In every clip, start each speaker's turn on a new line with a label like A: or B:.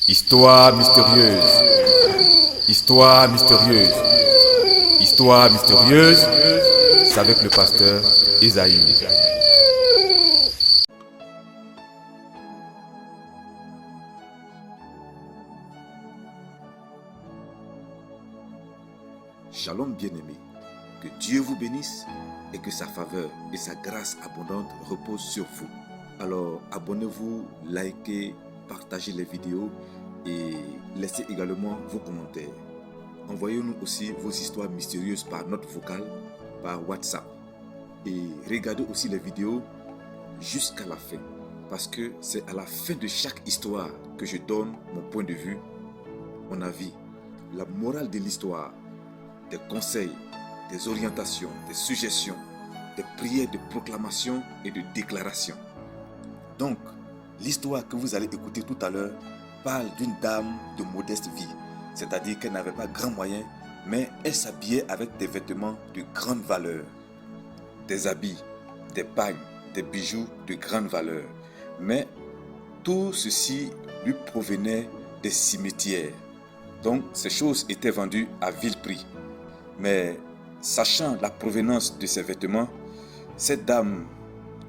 A: Histoire mystérieuse. Histoire mystérieuse. Histoire mystérieuse. C'est avec le pasteur Esaïe.
B: Shalom bien-aimés, que Dieu vous bénisse et que sa faveur et sa grâce abondante reposent sur vous. Alors abonnez-vous, likez, partagez les vidéos et laissez également vos commentaires. Envoyez-nous aussi vos histoires mystérieuses par note vocale, par WhatsApp. Et regardez aussi les vidéos jusqu'à la fin, parce que c'est à la fin de chaque histoire que je donne mon point de vue, mon avis, la morale de l'histoire, des conseils, des orientations, des suggestions, des prières de proclamation et de déclaration. Donc, l'histoire que vous allez écouter tout à l'heure parle d'une dame de modeste vie, c'est-à-dire qu'elle n'avait pas grand moyen, mais elle s'habillait avec des vêtements de grande valeur, des habits, des pagnes, des bijoux de grande valeur. Mais tout ceci lui provenait des cimetières. Donc, ces choses étaient vendues à vil prix. Mais sachant la provenance de ces vêtements, cette dame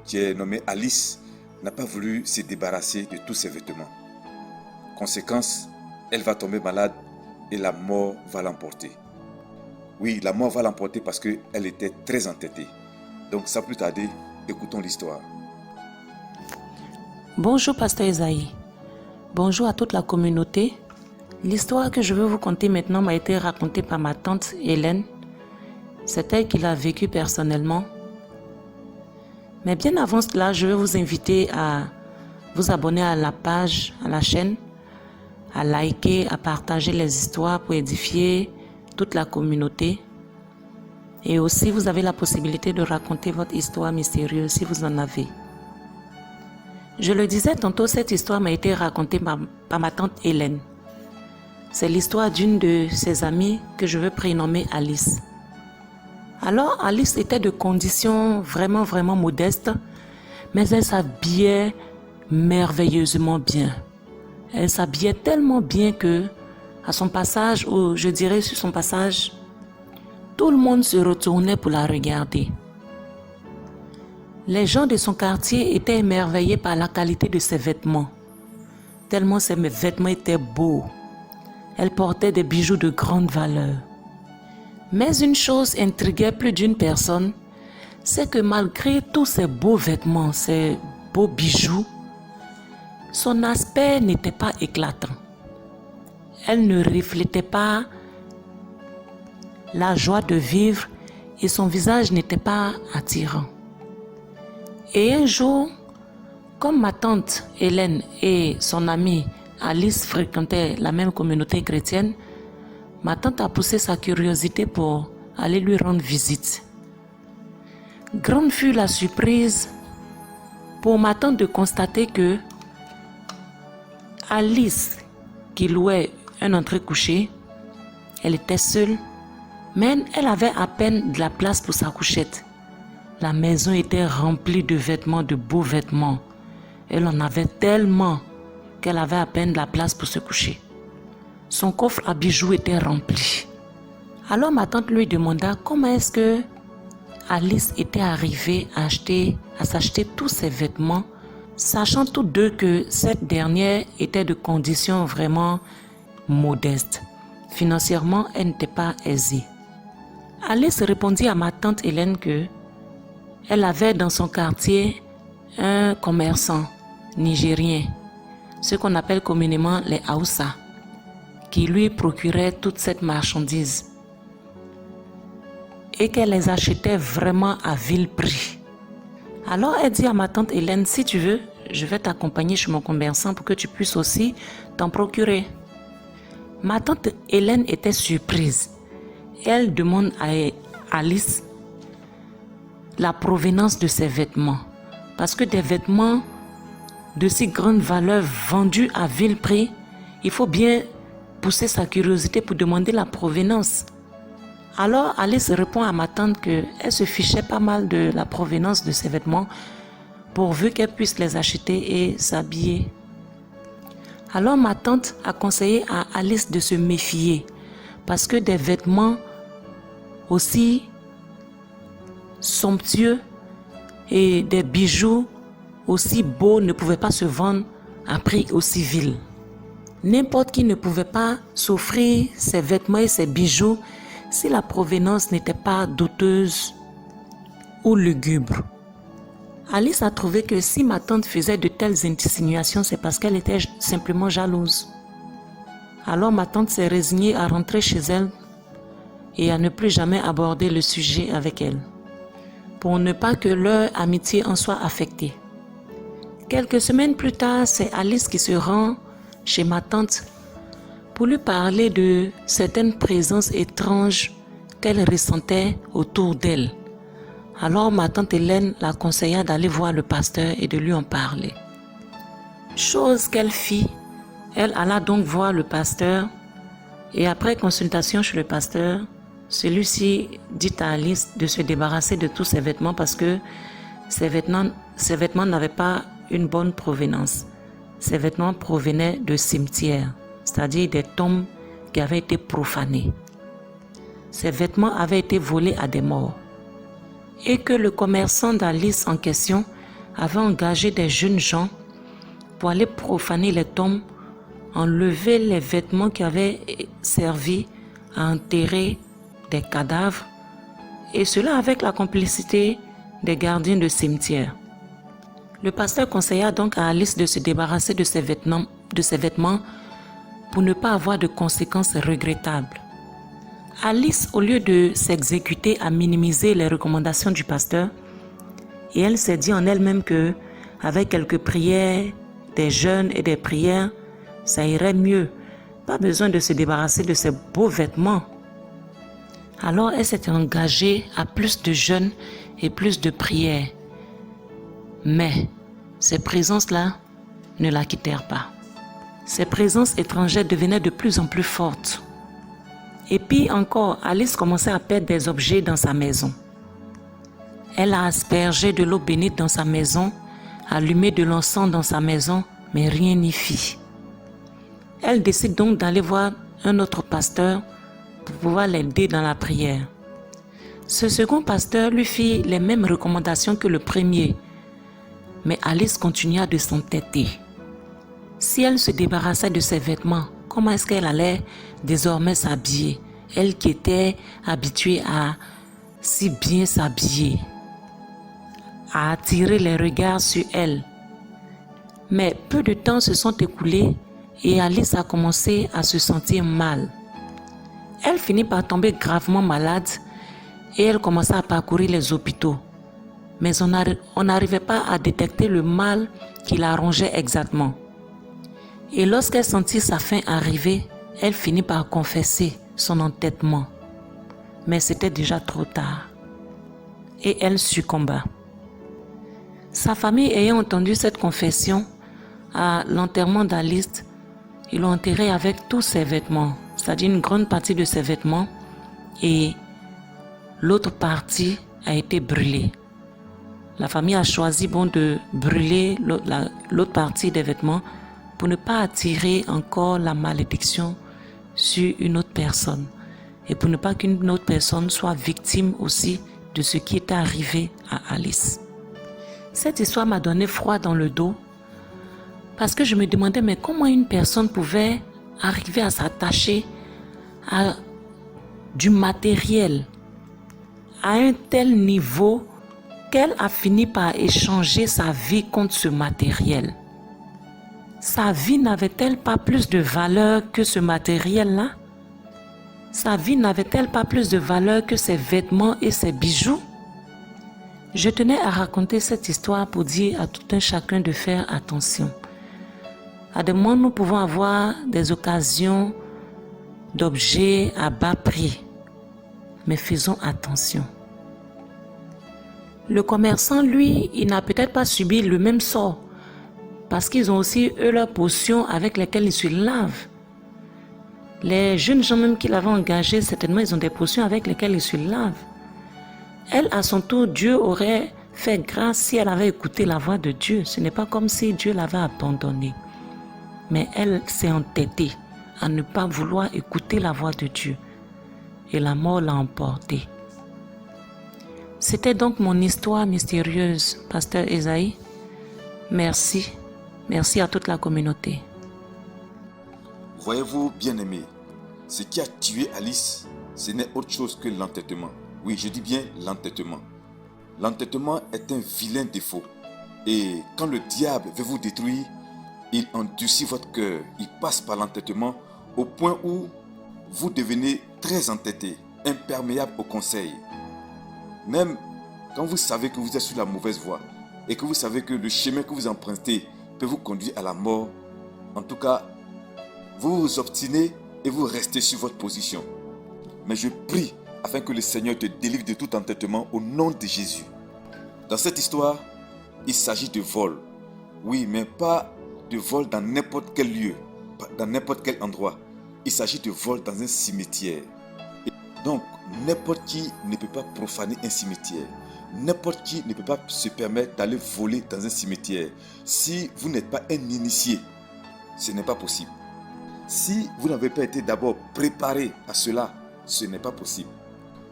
B: qui est nommée Alice n'a pas voulu se débarrasser de tous ces vêtements. Conséquence, elle va tomber malade et la mort va l'emporter. Oui, la mort va l'emporter parce qu'elle était très entêtée. Donc sans plus tarder, écoutons l'histoire.
C: Bonjour Pasteur Esaïe. Bonjour à toute la communauté. L'histoire que je veux vous conter maintenant m'a été racontée par ma tante Hélène. C'est elle qui l'a vécue personnellement. Mais bien avant cela, je vais vous inviter à vous abonner à la page, à la chaîne, à liker, à partager les histoires pour édifier toute la communauté. Et aussi, vous avez la possibilité de raconter votre histoire mystérieuse si vous en avez. Je le disais tantôt, cette histoire m'a été racontée par ma tante Hélène. C'est l'histoire d'une de ses amies que je veux prénommer Alice. Alors, Alice était de conditions vraiment modestes, mais elle s'habillait merveilleusement bien. Elle s'habillait tellement bien que, à son passage, ou je dirais sur son passage, tout le monde se retournait pour la regarder. Les gens de son quartier étaient émerveillés par la qualité de ses vêtements, tellement ses vêtements étaient beaux. Elle portait des bijoux de grande valeur. Mais une chose intriguait plus d'une personne, c'est que malgré tous ces beaux vêtements, ces beaux bijoux, son aspect n'était pas éclatant. Elle ne reflétait pas la joie de vivre et son visage n'était pas attirant. Et un jour, comme ma tante Hélène et son amie Alice fréquentaient la même communauté chrétienne, ma tante a poussé sa curiosité pour aller lui rendre visite. Grande fut la surprise pour ma tante de constater que Alice, qui louait un entrée-couchée, elle était seule, mais elle avait à peine de la place pour sa couchette. La maison était remplie de vêtements, de beaux vêtements. Elle en avait tellement qu'elle avait à peine de la place pour se coucher. Son coffre à bijoux était rempli. Alors ma tante lui demanda comment est-ce que Alice était arrivée à s'acheter tous ces vêtements, sachant tous deux que cette dernière était de conditions vraiment modestes. Financièrement, elle n'était pas aisée. Alice répondit à ma tante Hélène que elle avait dans son quartier un commerçant nigérien, ce qu'on appelle communément les Hausa, qui lui procurait toute cette marchandise et qu'elle les achetait vraiment à vil prix. Alors elle dit à ma tante Hélène, si tu veux, je vais t'accompagner chez mon commerçant pour que tu puisses aussi t'en procurer. Ma tante Hélène était surprise. Elle demande à Alice la provenance de ses vêtements, parce que des vêtements de si grande valeur vendus à vil prix, il faut bien pousser sa curiosité pour demander la provenance. Alors Alice répond à ma tante qu'elle se fichait pas mal de la provenance de ses vêtements pourvu qu'elle puisse les acheter et s'habiller. Alors ma tante a conseillé à Alice de se méfier parce que des vêtements aussi somptueux et des bijoux aussi beaux ne pouvaient pas se vendre à prix aussi vil. N'importe qui ne pouvait pas s'offrir ses vêtements et ses bijoux si la provenance n'était pas douteuse ou lugubre. Alice a trouvé que si ma tante faisait de telles insinuations, c'est parce qu'elle était simplement jalouse. Alors ma tante s'est résignée à rentrer chez elle et à ne plus jamais aborder le sujet avec elle, pour ne pas que leur amitié en soit affectée. Quelques semaines plus tard, c'est Alice qui se rend chez ma tante pour lui parler de certaines présences étranges qu'elle ressentait autour d'elle. Alors ma tante Hélène la conseilla d'aller voir le pasteur et de lui en parler. Chose qu'elle fit, elle alla donc voir le pasteur et après consultation chez le pasteur, celui-ci dit à Alice de se débarrasser de tous ses vêtements parce que ses vêtements n'avaient pas une bonne provenance. Ces vêtements provenaient de cimetières, c'est-à-dire des tombes qui avaient été profanées. Ces vêtements avaient été volés à des morts. Et que le commerçant d'Alice en question avait engagé des jeunes gens pour aller profaner les tombes, enlever les vêtements qui avaient servi à enterrer des cadavres, et cela avec la complicité des gardiens de cimetière. Le pasteur conseilla donc à Alice de se débarrasser de ses vêtements pour ne pas avoir de conséquences regrettables. Alice, au lieu de s'exécuter à minimiser les recommandations du pasteur, et elle s'est dit en elle-même que, avec quelques prières, des jeûnes et des prières, ça irait mieux. Pas besoin de se débarrasser de ces beaux vêtements. Alors elle s'est engagée à plus de jeûnes et plus de prières. Mais ces présences-là ne la quittèrent pas. Ces présences étrangères devenaient de plus en plus fortes. Et puis encore, Alice commençait à perdre des objets dans sa maison. Elle a aspergé de l'eau bénite dans sa maison, allumé de l'encens dans sa maison, mais rien n'y fit. Elle décide donc d'aller voir un autre pasteur pour pouvoir l'aider dans la prière. Ce second pasteur lui fit les mêmes recommandations que le premier, mais Alice continua de s'entêter. Si elle se débarrassait de ses vêtements, comment est-ce qu'elle allait désormais s'habiller? Elle qui était habituée à si bien s'habiller, à attirer les regards sur elle. Mais peu de temps se sont écoulés et Alice a commencé à se sentir mal. Elle finit par tomber gravement malade et elle commença à parcourir les hôpitaux. Mais on n'arrivait pas à détecter le mal qui la rongeait exactement. Et lorsqu'elle sentit sa fin arriver, elle finit par confesser son entêtement. Mais c'était déjà trop tard. Et elle succomba. Sa famille ayant entendu cette confession, à l'enterrement d'Alice, ils l'ont enterrée avec tous ses vêtements, c'est-à-dire une grande partie de ses vêtements, et l'autre partie a été brûlée. La famille a choisi de brûler l'autre partie des vêtements pour ne pas attirer encore la malédiction sur une autre personne et pour ne pas qu'une autre personne soit victime aussi de ce qui est arrivé à Alice. Cette histoire m'a donné froid dans le dos parce que je me demandais mais comment une personne pouvait arriver à s'attacher à du matériel à un tel niveau qu'elle a fini par échanger sa vie contre ce matériel. Sa vie n'avait-elle pas plus de valeur que ce matériel-là? Sa vie n'avait-elle pas plus de valeur que ses vêtements et ses bijoux? Je tenais à raconter cette histoire pour dire à tout un chacun de faire attention. À des moments, nous pouvons avoir des occasions d'objets à bas prix, mais faisons attention. Le commerçant, lui, il n'a peut-être pas subi le même sort parce qu'ils ont aussi, eux, leurs potions avec lesquelles ils se lavent. Les jeunes gens même qu'il avait engagés, certainement, ils ont des potions avec lesquelles ils se lavent. Elle, à son tour, Dieu aurait fait grâce si elle avait écouté la voix de Dieu. Ce n'est pas comme si Dieu l'avait abandonnée. Mais elle s'est entêtée à ne pas vouloir écouter la voix de Dieu. Et la mort l'a emportée. C'était donc mon histoire mystérieuse, Pasteur Esaïe. Merci. Merci à toute la communauté.
B: Voyez-vous, bien-aimés, ce qui a tué Alice, ce n'est autre chose que l'entêtement. Oui, je dis bien l'entêtement. L'entêtement est un vilain défaut. Et quand le diable veut vous détruire, il endurcit votre cœur. Il passe par l'entêtement au point où vous devenez très entêté, imperméable au conseil. Même quand vous savez que vous êtes sur la mauvaise voie et que vous savez que le chemin que vous empruntez peut vous conduire à la mort, en tout cas, vous vous obstinez et vous restez sur votre position. Mais je prie afin que le Seigneur te délivre de tout entêtement au nom de Jésus. Dans cette histoire, il s'agit de vol. Oui, mais pas de vol dans n'importe quel lieu, dans n'importe quel endroit. Il s'agit de vol dans un cimetière. Et donc, n'importe qui ne peut pas profaner un cimetière. N'importe qui ne peut pas se permettre d'aller voler dans un cimetière. Si vous n'êtes pas un initié, ce n'est pas possible. Si vous n'avez pas été d'abord préparé à cela, ce n'est pas possible.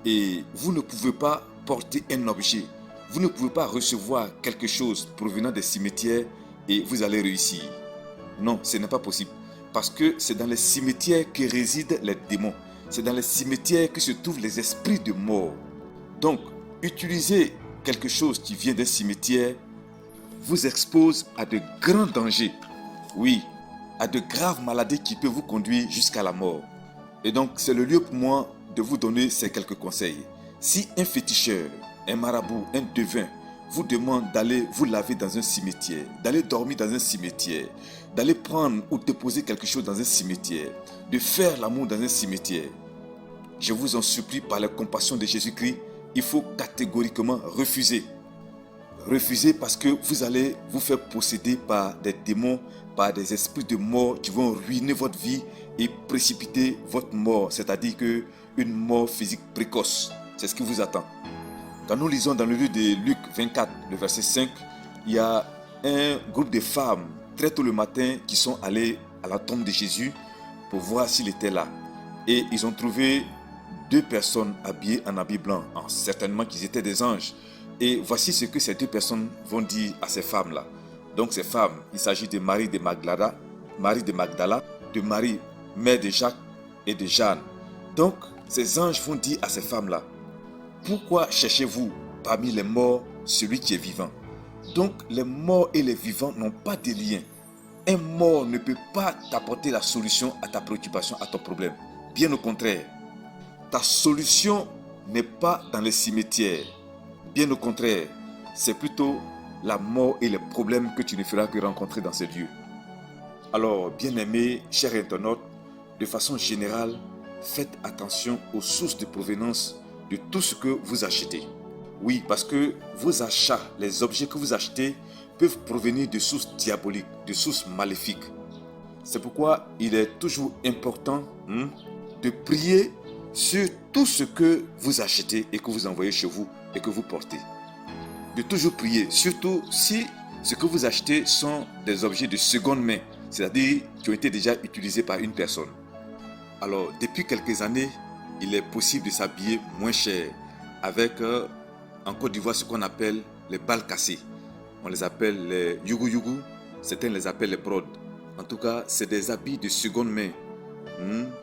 B: Et vous ne pouvez pas porter un objet. Vous ne pouvez pas recevoir quelque chose provenant des cimetières et vous allez réussir. Non, ce n'est pas possible. Parce que c'est dans les cimetières que résident les démons. C'est dans les cimetières que se trouvent les esprits de mort. Donc, utiliser quelque chose qui vient d'un cimetière vous expose à de grands dangers. Oui, à de graves maladies qui peuvent vous conduire jusqu'à la mort. Et donc, c'est le lieu pour moi de vous donner ces quelques conseils. Si un féticheur, un marabout, un devin vous demande d'aller vous laver dans un cimetière, d'aller dormir dans un cimetière, d'aller prendre ou déposer quelque chose dans un cimetière, de faire l'amour dans un cimetière, je vous en supplie par la compassion de Jésus-Christ, il faut catégoriquement refuser. Refusez parce que vous allez vous faire posséder par des démons, par des esprits de mort qui vont ruiner votre vie et précipiter votre mort, c'est-à-dire une mort physique précoce. C'est ce qui vous attend. Quand nous lisons dans le livre de Luc 24, le verset 5, il y a un groupe de femmes très tôt le matin qui sont allées à la tombe de Jésus pour voir s'il était là. Et ils ont trouvé 2 personnes habillées en habit blanc, certainement qu'ils étaient des anges. Et voici ce que ces 2 personnes vont dire à ces femmes-là. Donc ces femmes, il s'agit de Marie de Magdala, de Marie, mère de Jacques et de Jeanne. Donc ces anges vont dire à ces femmes-là, pourquoi cherchez-vous parmi les morts celui qui est vivant? Donc les morts et les vivants n'ont pas de lien. Un mort ne peut pas t'apporter la solution à ta préoccupation, à ton problème. Bien au contraire, ta solution n'est pas dans les cimetières. Bien au contraire, c'est plutôt la mort et les problèmes que tu ne feras que rencontrer dans ces lieux. Alors, bien-aimés, chers internautes, de façon générale, faites attention aux sources de provenance de tout ce que vous achetez. Oui, parce que vos achats, les objets que vous achetez, peuvent provenir de sources diaboliques, de sources maléfiques. C'est pourquoi il est toujours important de prier sur tout ce que vous achetez et que vous envoyez chez vous et que vous portez. De toujours prier, surtout si ce que vous achetez sont des objets de seconde main, c'est-à-dire qui ont été déjà utilisés par une personne. Alors, depuis quelques années, il est possible de s'habiller moins cher avec, en Côte d'Ivoire, ce qu'on appelle les balles cassées. On les appelle les yugu-yugu, certains les appellent les brodes. En tout cas, c'est des habits de seconde main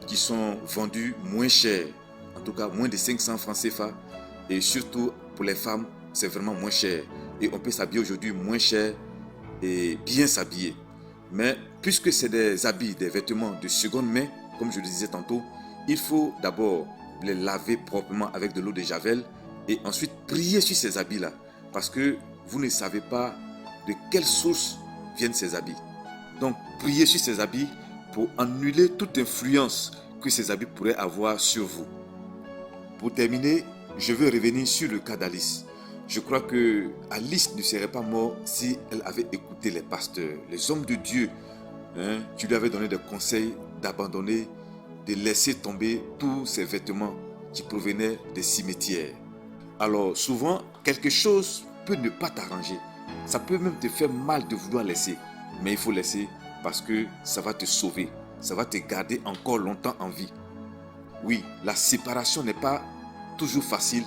B: qui sont vendus moins cher, en tout cas moins de 500 francs CFA. Et surtout pour les femmes, c'est vraiment moins cher. Et on peut s'habiller aujourd'hui moins cher et bien s'habiller. Mais puisque c'est des habits, des vêtements de seconde main, comme je le disais tantôt, il faut d'abord les laver proprement avec de l'eau de Javel et ensuite prier sur ces habits-là. Parce que vous ne savez pas de quelle source viennent ces habits. Donc, priez sur ces habits pour annuler toute influence que ces habits pourraient avoir sur vous. Pour terminer, je veux revenir sur le cas d'Alice. Je crois que Alice ne serait pas morte si elle avait écouté les pasteurs, les hommes de Dieu, qui lui avaient donné des conseils d'abandonner, de laisser tomber tous ces vêtements qui provenaient des cimetières. Alors souvent, quelque chose peut ne pas t'arranger. Ça peut même te faire mal de vouloir laisser, mais il faut laisser parce que ça va te sauver, ça va te garder encore longtemps en vie. Oui, la séparation n'est pas toujours facile,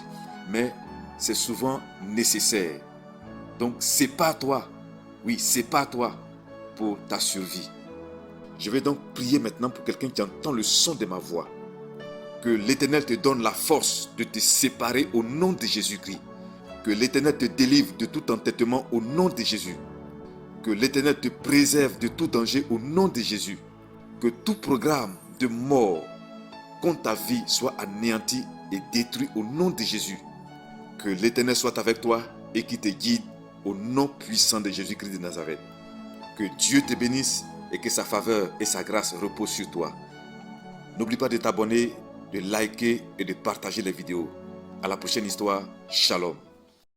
B: mais c'est souvent nécessaire. Donc, sépare-toi. Oui, sépare-toi pour ta survie. Je vais donc prier maintenant pour quelqu'un qui entend le son de ma voix. Que l'Éternel te donne la force de te séparer au nom de Jésus-Christ. Que l'Éternel te délivre de tout entêtement au nom de Jésus. Que l'Éternel te préserve de tout danger au nom de Jésus. Que tout programme de mort contre ta vie soit anéanti et détruit au nom de Jésus. Que l'Éternel soit avec toi et qui te guide au nom puissant de Jésus-Christ de Nazareth. Que Dieu te bénisse et que sa faveur et sa grâce reposent sur toi. N'oublie pas de t'abonner, de liker et de partager les vidéos. À la prochaine histoire. Shalom.